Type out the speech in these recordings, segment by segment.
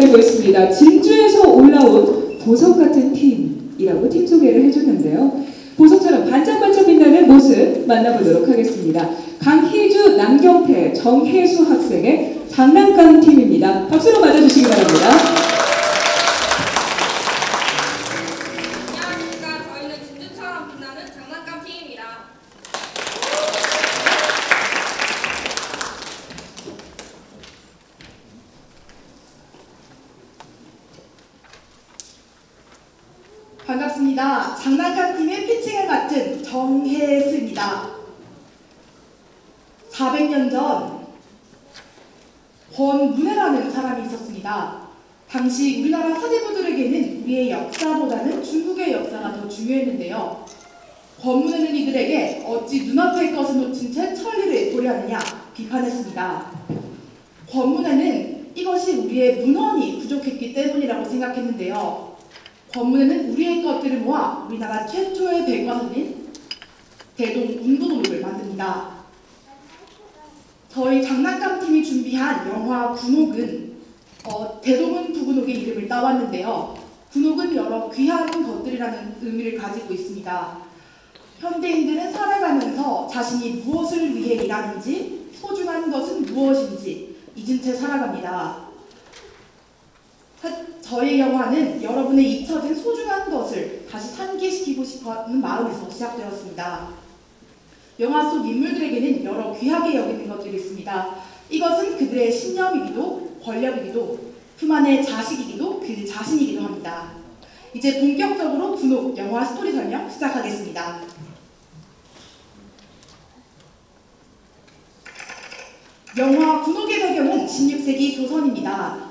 기다리고 있습니다. 진주에서 올라온 보석 같은 팀이라고 팀 소개를 해줬는데요. 보석처럼 반짝반짝 빛나는 모습 만나보도록 하겠습니다. 강희주, 남경태, 정혜수 학생의 장난감 팀입니다. 박수로 맞아주시기 바랍니다. 안녕하십니까. 저희는 진주처럼 빛나는 장난감 팀입니다. 반갑습니다. 장난감 팀의 피칭을 맡은 정혜수입니다. 400년 전 권문해라는 사람이 있었습니다. 당시 우리나라 사대부들에게는 우리의 역사보다는 중국의 역사가 더 중요했는데요. 권문해는 이들에게 어찌 눈앞의 것을 놓친 채 천리를 보려느냐 비판했습니다. 권문해는 이것이 우리의 문헌이 부족했기 때문이라고 생각했는데요. 권문해는 우리의 것들을 모아 우리나라 최초의 백과사전인 대동운도록을 만듭니다. 저희 장난감팀이 준비한 영화 군옥은 대동은 부군옥의 이름을 따왔는데요. 군옥은 여러 귀한 것들이라는 의미를 가지고 있습니다. 현대인들은 살아가면서 자신이 무엇을 위해 일하는지, 소중한 것은 무엇인지 잊은 채 살아갑니다. 저의 영화는 여러분의 잊혀진 소중한 것을 다시 상기시키고 싶어하는 마음에서 시작되었습니다. 영화 속 인물들에게는 여러 귀하게 여기는 것들이 있습니다. 이것은 그들의 신념이기도 권력이기도 품 안의 자식이기도 그 자신이기도 합니다. 이제 본격적으로 군옥 영화 스토리 설명 시작하겠습니다. 영화 군옥의 배경은 16세기 조선입니다.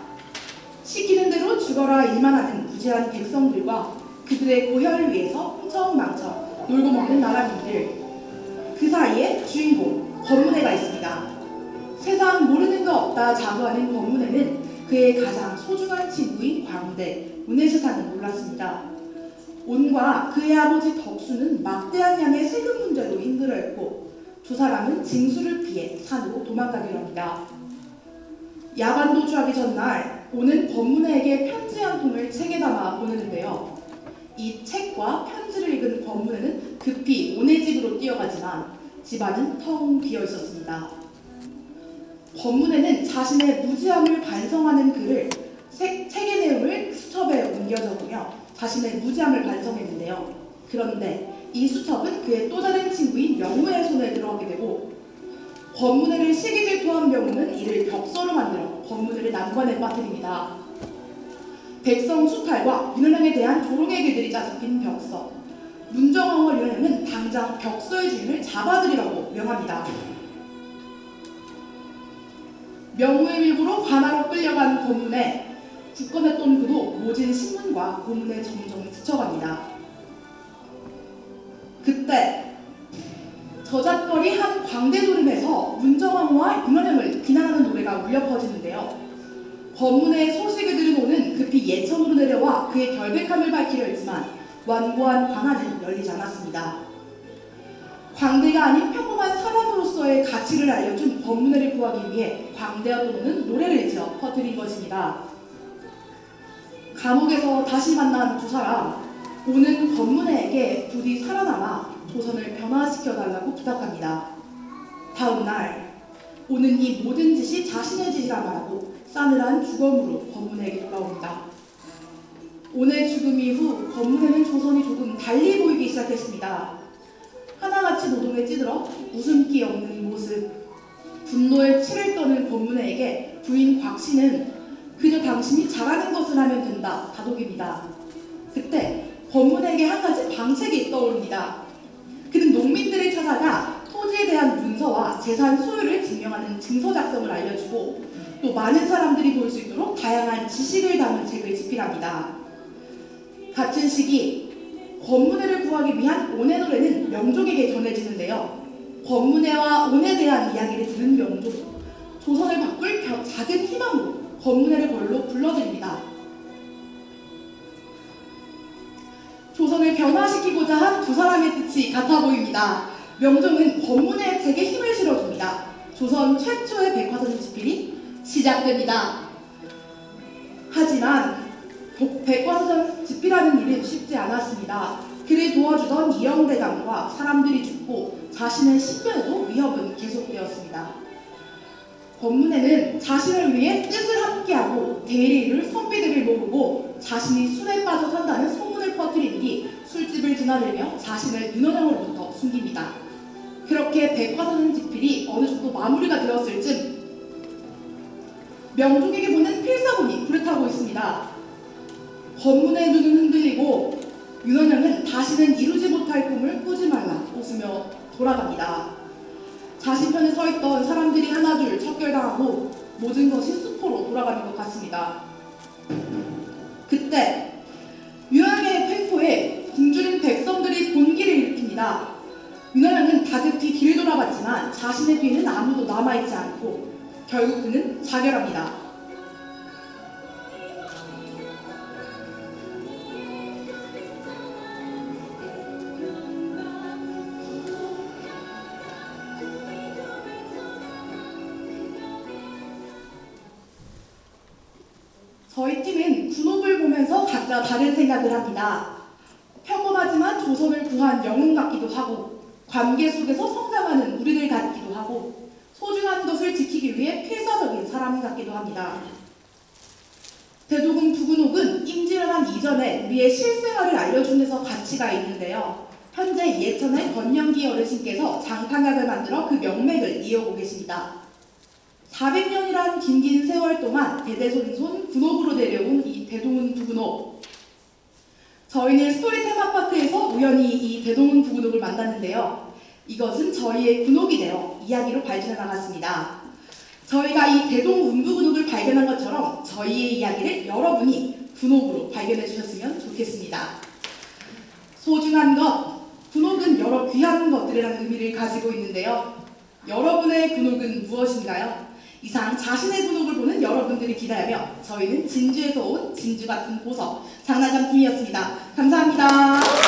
시키는 대로 죽어라 일만 하는 무지한 백성들과 그들의 고혈을 위해서 흥청망청 놀고 먹는 나라민들. 그 사이에 주인공 권문해가 있습니다. 세상 모르는 거 없다 자부하는 권문해는 그의 가장 소중한 친구인 광대 운해세상을 몰랐습니다. 온과 그의 아버지 덕수는 막대한 양의 세금 문제로 힘들어했고 두 사람은 징수를 피해 산으로 도망가기로 합니다. 야간 도주하기 전날 오는 권문해에게 편지 한 통을 책에 담아 보내는데요. 이 책과 편지를 읽은 권문해는 급히 온의 집으로 뛰어가지만 집안은 텅 비어 있었습니다. 권문해는 자신의 무지함을 반성하는 글을 책의 내용을 수첩에 옮겨 적으며 자신의 무지함을 반성했는데요. 그런데 이 수첩은 그의 또 다른 친구인 명우의 손에 들어가게 되고 권문해를 시기 질투한 명우는 이를 벽서로 만들어 권문해를 난관에 빠뜨립니다. 백성 수탈과 윤활령에 대한 조롱의 글들이 짜집힌 벽서. 문정왕후 윤활령은 당장 벽서의 주인을 잡아들이라고 명합니다. 명우의 밀고로 관하로 끌려간 권문해. 굳건했던 그도 모진 신문과 고문에 점점 스쳐갑니다. 그때 저잣거리 한 광대노름에서 문정왕후와 윤활령을 비난하는 노래가 울려 퍼지는데요. 권문해의 소식을 들은 오는 급히 예천으로 내려와 그의 결백함을 밝히려 했지만 완고한 관하는 열리지 않았습니다. 광대가 아닌 평범한 사람으로서의 가치를 알려준 권문해를 구하기 위해 광대와 또는 노래를 지어 퍼뜨린 것입니다. 감옥에서 다시 만난 두 사람, 오는 권문해에게 부디 살아남아 조선을 변화시켜달라고 부탁합니다. 다음 날 오는 이 모든 짓이 자신의 짓이라 말하고 싸늘한 주검으로 권문해에게 돌아옵니다. 오늘 죽음 이후 권문해는 조선이 조금 달리 보이기 시작했습니다. 하나같이 노동에 찌들어 웃음기 없는 모습. 분노에 치를 떠는 권문해에게 부인 곽씨는 그저 당신이 잘하는 것을 하면 된다 다독입니다. 그때 권문해에게 한 가지 방책이 떠오릅니다. 그는 농민들을 찾아가 토지에 대한 문서와 재산 소유를 증명하는 증서 작성을 알려주고 또 많은 사람들이 볼 수 있도록 다양한 지식을 담은 책을 집필합니다. 같은 시기 권문해를 구하기 위한 온의 노래는 명종에게 전해지는데요. 권문해와 온에 대한 이야기를 들은 명종, 조선을 바꿀 작은 희망으로 권문해를 벌로 불러드립니다. 조선을 변화시키고자 한 두 사람의 뜻이 같아 보입니다. 명종은 권문해의 책에 힘을 실어줍니다. 조선 최초의 백화사전 집필이 시작됩니다. 하지만 백과사전 집필하는 일은 쉽지 않았습니다. 그를 도와주던 이영대감과 사람들이 죽고 자신의 신변에도 위협은 계속되었습니다. 권문회는 자신을 위해 뜻을 함께하고 대리를 선비들을 모으고 자신이 술에 빠져 산다는 소문을 퍼뜨린 뒤 술집을 드나들며 자신을 윤원영으로부터 숨깁니다. 그렇게 백과사전 집필이 어느 정도 마무리가 되었을 즈음 명종에게 보낸 필사본이 불에 타고 있습니다. 권문의 눈은 흔들리고 윤원영은 다시는 이루지 못할 꿈을 꾸지 말라 웃으며 돌아갑니다. 자신 편에 서 있던 사람들이 하나둘 척결당하고 모든 것이 수포로 돌아가는 것 같습니다. 그때 윤원영의 횡포에 굶주린 백성들이 본기를 일으킵니다. 윤원영은 다급히 뒤를 돌아봤지만 자신의 뒤에는 아무도 남아있지 않고 결국 그는 자결합니다. 저희 팀은 군옥을 보면서 각자 다른 생각을 합니다. 평범하지만 조선을 구한 영웅 같기도 하고 관계 속에서 성장하는 우리들 같기도 하고 소중한 것을 지키기 위해 필사적인 사람 같기도 합니다. 대도군 부군옥은 임진왜란 이전에 우리의 실생활을 알려준 데서 가치가 있는데요. 현재 예천의 권영기 어르신께서 장판각을 만들어 그 명맥을 이어오고 계십니다. 400년이란 긴 세월 동안 대대손손 군옥으로 내려온 이 대동은 부군옥. 저희는 스토리 테마파크에서 우연히 이 대동은 부군옥을 만났는데요. 이것은 저희의 군옥이 되어 이야기로 발전해 나갔습니다. 저희가 이 대동운부군옥을 발견한 것처럼 저희의 이야기를 여러분이 군옥으로 발견해 주셨으면 좋겠습니다. 소중한 것, 군옥은 여러 귀한 것들이라는 의미를 가지고 있는데요. 여러분의 군옥은 무엇인가요? 이상 자신의 군옥을 보는 여러분들이 기다리며 저희는 진주에서 온 진주 같은 보석 장난감 팀이었습니다. 감사합니다.